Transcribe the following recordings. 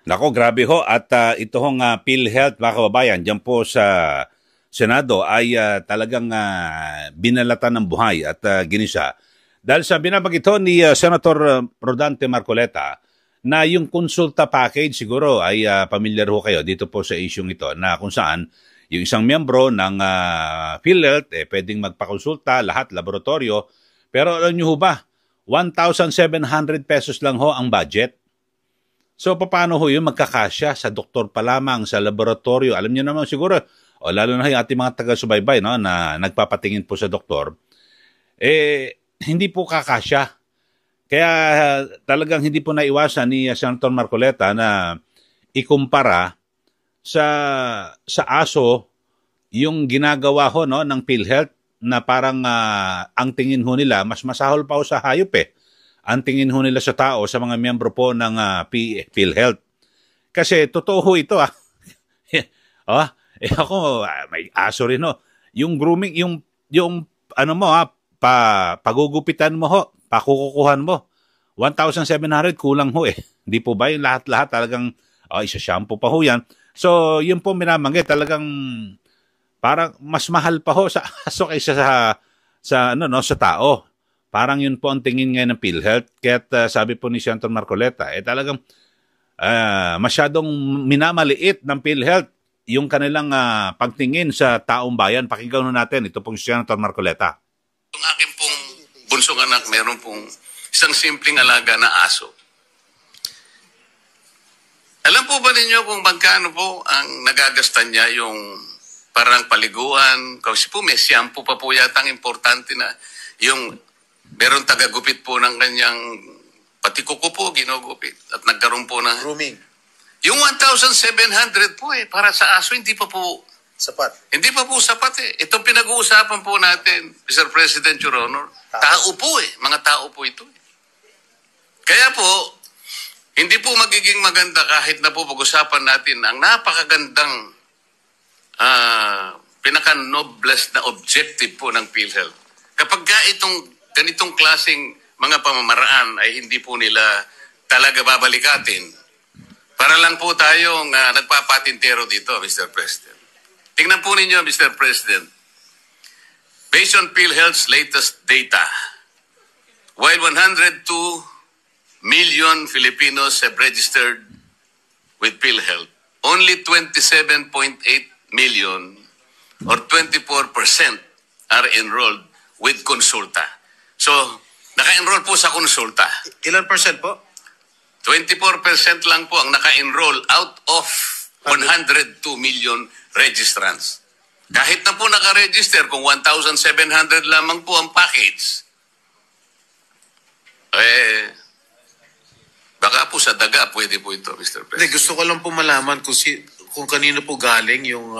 Nako, grabe ho. At ito hong PhilHealth, mga kababayan, dyan po sa Senado ay talagang binalatan ng buhay at ginisa. Dahil sa binabagit ni Senator Rodante Marcoleta na yung konsulta package, siguro ay pamilyar ho kayo dito po sa isyong ito na kung saan yung isang miyembro ng PhilHealth pwedeng magpakonsulta, lahat, laboratorio. Pero alam nyo ho ba, 1,700 pesos lang ho ang budget. So, paano ho yun magkakasya sa doktor pa lamang, sa laboratorio? Alam niyo naman siguro, lalo na yung ating mga taga-subaybay no, na nagpapatingin po sa doktor, hindi po kakasya. Kaya talagang hindi po naiwasan ni Senator Marcoleta na ikumpara sa aso yung ginagawa ho no, ng PhilHealth na parang ang tingin ho nila, mas masahol pa ho sa hayop ang tingin ho nila sa tao, sa mga miyembro po ng PhilHealth. Kasi totoo ho ito ako, may aso rin ho. Yung grooming, yung ano mo pagugupitan mo ho, pakukukuhan mo. 1,700 kulang ho Hindi po ba yung lahat-lahat talagang isa-shampoo pa ho yan. So, yun po minamanggit talagang parang mas mahal pa ho sa aso kaysa sa tao. Parang yun po ang tingin ngayon ng PhilHealth. Kaya sabi po ni Senator Marcoleta, talagang masyadong minamaliit ng PhilHealth yung kanilang pagtingin sa taong bayan. Pakinggan natin, ito pong Senator Marcoleta. Yung aking pong bunsong anak, meron pong isang simpleng alaga na aso. Alam po ba ninyo kung magkano po ang nagagastan niya yung parang paliguan? Kasi po may shampoo pa po yata ang importante na yung meron tagagupit po ng kanyang pati kuko po ginugupit at nagkaroon po ng grooming. Yung 1,700 po para sa aso hindi pa po sapat. Hindi pa po sapat Itong pinag-uusapan po natin, Mr. President, Your Honor, tao po mga tao po ito Kaya po, hindi po magiging maganda kahit na po pag-usapan natin ang napakagandang pinaka-noblest na objective po ng PhilHealth. Kapag itong ganitong klaseng mga pamamaraan ay hindi po nila talaga babalikatin. Para lang po tayong nagpapatintero dito, Mr. President. Tingnan po ninyo, Mr. President. Based on PhilHealth's latest data, while 102 million Filipinos have registered with PhilHealth, only 27.8 million or 24% are enrolled with Konsulta. So, naka-enroll po sa Konsulta. Ilan percent po? 24% lang po ang naka-enroll out of 102 million registrants. Kahit na po naka-register, kung 1,700 lamang po ang package, baka po sa daga pwede po ito, Mr. President. Gusto ko lang po malaman kung kanino po galing yung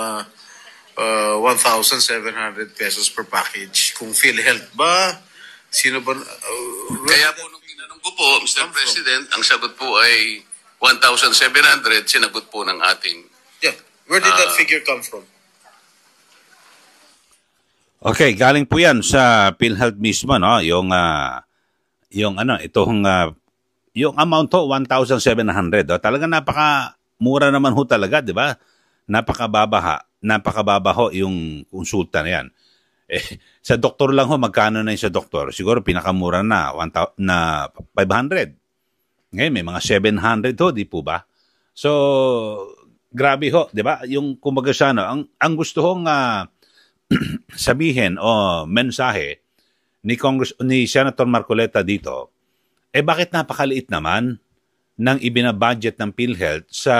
1,700 pesos per package. Kung PhilHealth ba? Sino ba? Kaya po nung tinanong ko po, Mr. President, ang sagot po ay 1,700, sinagot po ng ating... Yeah. Where did that figure come from? Okay, galing po yan sa PhilHealth mismo, no? Yung amount ho, 1,700. Talagang napakamura naman ho talaga, di ba? Napakababa ho yung konsulta na yan. Sa doktor lang ho, magkano na yung sa doktor? Siguro pinakamura na 500. Ngayon, may mga 700 ho, di po ba? So, grabe ho, di ba? Yung kumbaga siya, no? Ang gusto hong sabihin o mensahe ni Senator Marcoleta dito, bakit napakaliit naman ng ibinabudget ng PhilHealth sa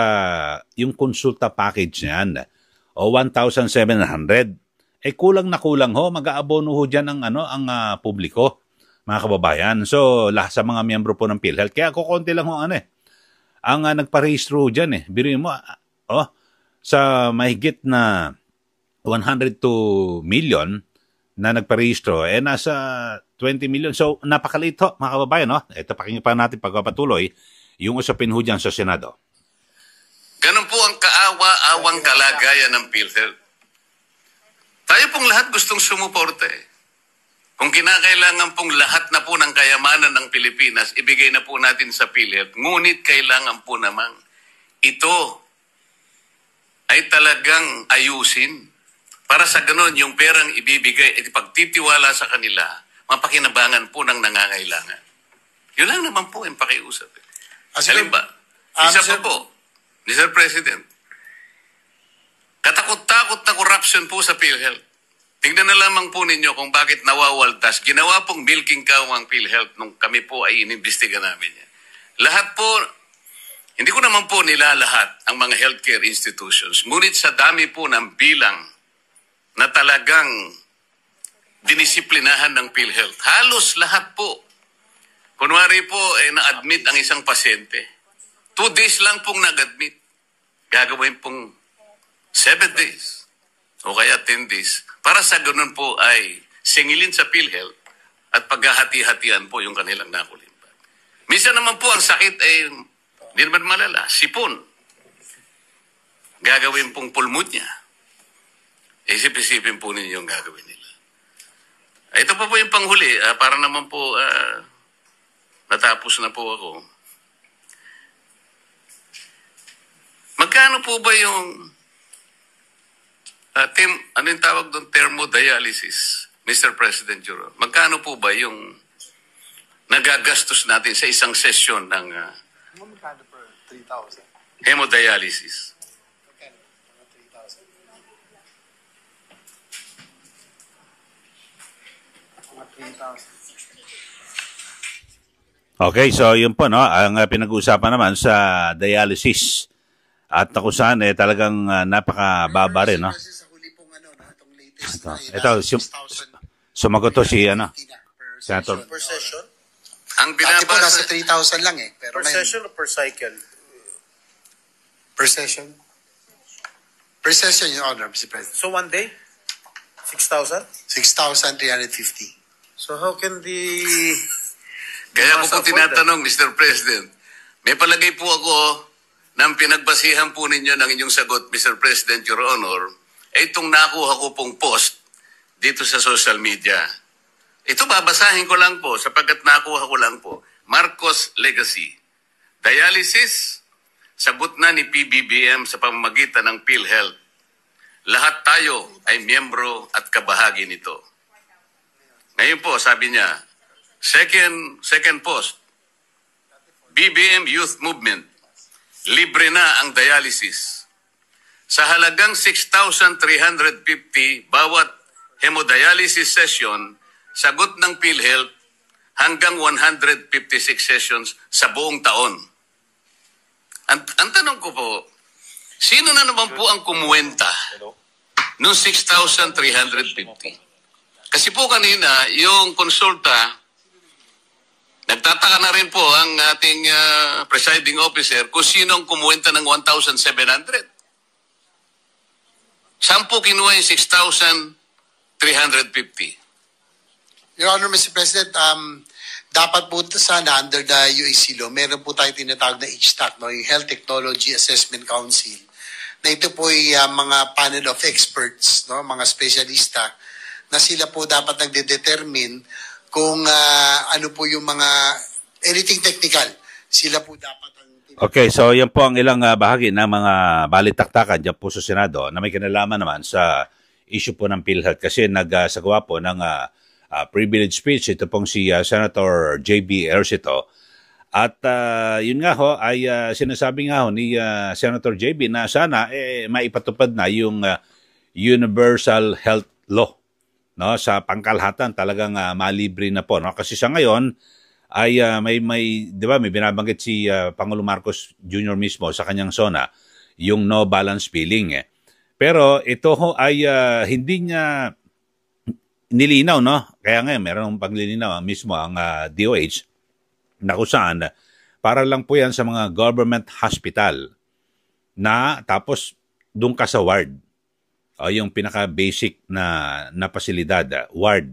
yung konsulta package niyan o 1,700? Kulang na kulang ho, mag-aabono ho dyan ang publiko, mga kababayan. So, lahat sa mga miyembro po ng PhilHealth. Kaya kukonti lang ho ang nagparehistro dyan Biruin mo, sa mahigit na 102 million na nagparehistro, nasa 20 million. So, napakaliit ho, mga kababayan. Ito, pakinggan pa natin pagpapatuloy yung usapin ho dyan sa Senado. Ganun po ang kaawa-awang kalagayan ng PhilHealth. Tayo pong lahat gustong sumuporta Kung kinakailangan pong lahat na po ng kayamanan ng Pilipinas, ibigay na po natin sa PhilHealth. Ngunit kailangan po namang ito ay talagang ayusin para sa ganun yung perang ibibigay at ipagtitiwala sa kanila, mapakinabangan po ng nangangailangan. Yun lang naman po yung pakiusap. Halimbawa, isa pa po, Mr. President, katakot-takot na corruption po sa PhilHealth. Tingnan na lamang po ninyo kung bakit nawawaldas. Ginawa pong milking cow ang PhilHealth nung kami po ay inimbestiga namin yan. Lahat po, hindi ko naman po nilalahat ang mga healthcare institutions. Ngunit sa dami po ng bilang na talagang dinisiplinahan ng PhilHealth. Halos lahat po. Kunwari po, na-admit ang isang pasyente. 2 days lang pong nag-admit. Gagawin pong 7 days o kaya 10 days. Para sa ganun po ay singilin sa PhilHealth at paghahati-hatian po yung kanilang nakulimbat. Minsan naman po ang sakit ay hindi naman malala. Sipon. Gagawin pong pulmonya. Isip-isipin po ninyo yung gagawin nila. Ito pa po yung panghuli. Para naman po natapos na po ako. Magkano po ba yung ano yung tawag doon? Thermodialysis, Mr. President Juro. Magkano po ba yung nagagastos natin sa isang sesyon ng Magkano per 3,000? hemodialysis? Magkano? 3,000. Okay, so yun po, no? Ang pinag-uusapan naman sa dialysis. At kung saan, talagang napakababa rin, no? Sa huli pong itong latest Ito, sumagot to si, Senator. per session. Ang Dati po nasa binabasa, 3,000 lang eh. Pero Per session o per cycle? Per session? Per session, Your Honor, Mr. President. So 1 day? 6,000? 6,350. So how can the... kaya ko po Masa tinatanong, Mr. President, may palagay po ako ng pinagbasihan po ninyo ng inyong sagot, Mr. President, Your Honor, ay itong nakuha ko pong post dito sa social media. Ito babasahin ko lang po sapagkat nakuha ko lang po. Marcos Legacy. Dialysis, sagot na ni PBBM sa pamamagitan ng PhilHealth. Lahat tayo ay miyembro at kabahagi nito. Ngayon po, sabi niya, second post, BBM Youth Movement, libre na ang dialysis. Sa halagang 6,350 bawat hemodialysis session, sagot ng PhilHealth hanggang 156 sessions sa buong taon. Ang tanong ko po, sino na naman po ang kumuwenta noong 6,350? Kasi po kanina, yung konsulta, nagtataka na rin po ang ating presiding officer kung sino ang kumuwenta ng 1,700. Saan po kinuha yung 6,350? Your Honor, Mr. President, dapat po sana under the UAC law, meron po tayo tinatawag na HTAC, no, yung Health Technology Assessment Council, na ito po ay mga panel of experts, no, mga spesyalista, na sila po dapat nagde-determine kung ano po yung mga, anything technical, sila po dapat ang... Okay, so yan po ang ilang bahagi ng mga balitaktakan dyan po sa Senado na may kinalaman naman sa issue po ng PhilHealth kasi nagsagawa po ng privilege speech. Ito pong si Senator J.B. Ejercito. At yun nga ho, ay sinasabi nga ho ni Senator J.B. na sana maipatupad na yung Universal Health Law, no, sa pangkalahatan. Talagang malibre na po, no? Kasi sa ngayon ay may 'di ba, may binabanggit si Pangulo Marcos Jr. mismo sa kanyang SONA, yung no balance billing. Pero ito ho ay hindi niya nilinaw, no? Kaya ngayon meron ng paglilinaw mismo ang DOH na kung saan para lang po yan sa mga government hospital na tapos doon ka sa ward. O yung pinaka-basic na pasilidad, ward.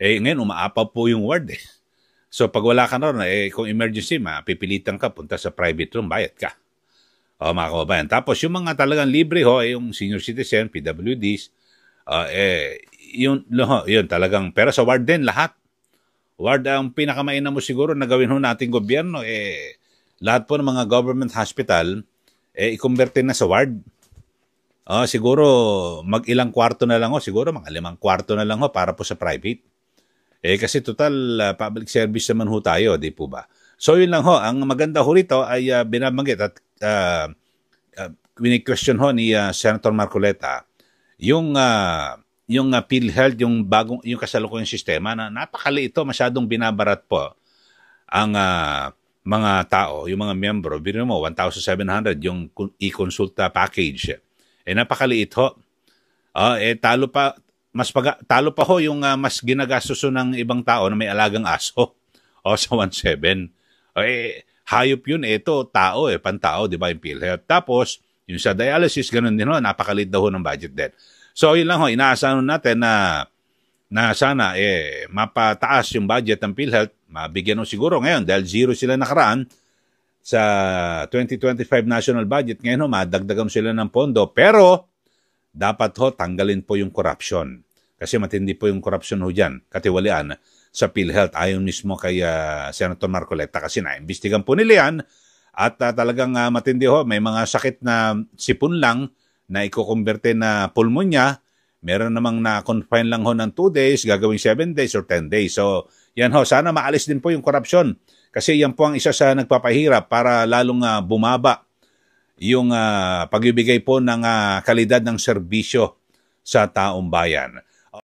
Ngayon umaapaw po yung ward eh. So pag wala ka na ron, kung emergency, pipilitan ka, punta sa private room, bayad ka. O mga kababayan. Tapos yung mga talagang libre ho, yung senior citizen, PWDs, yun talagang, pero sa ward din, lahat. Ward ang pinakamainam mo siguro na gawin ho nating gobyerno, lahat po ng mga government hospital, i-convert na sa ward. Siguro mag-ilang kwarto na lang siguro mga 5 kwarto na lang para po sa private. Kasi total public service naman tayo, di po ba? So yun lang ang maganda rito ay binabanggit at question ni Senator Marcoleta yung PhilHealth, yung kasalukuyang sistema na napakaliit masyadong binabarat po ang mga tao, yung mga miyembro. Biro mo 1,700 yung e-consulta package. Napakaliit talo pa yung mas ginagastos ng ibang tao na may alagang aso sa 1,700. Hayop yun, ito tao pantao, di ba, yung PhilHealth. Tapos yung sa dialysis ganun din napakaliit daw ng budget din. So yun lang inaasahan natin na sana mapataas yung budget ng PhilHealth, mabigyan siguro ngayon dahil zero sila nakaraan sa 2025 national budget. Ngayon madagdagan sila ng pondo, pero dapat tanggalin po yung corruption. Kasi matindi po yung corruption dyan, katiwalian sa PhilHealth. Ayon mismo kay Senator Marcoleta kasi naimbestigan po nila yan at talagang matindi may mga sakit na sipon lang na ikukumberte na pulmonya. Meron namang na-confine lang ng 2 days, gagawing 7 days or 10 days. So yan sana maalis din po yung corruption. Kasi yan po ang isa sa nagpapahirap para lalong bumaba yung pagbibigay po ng kalidad ng serbisyo sa taong bayan.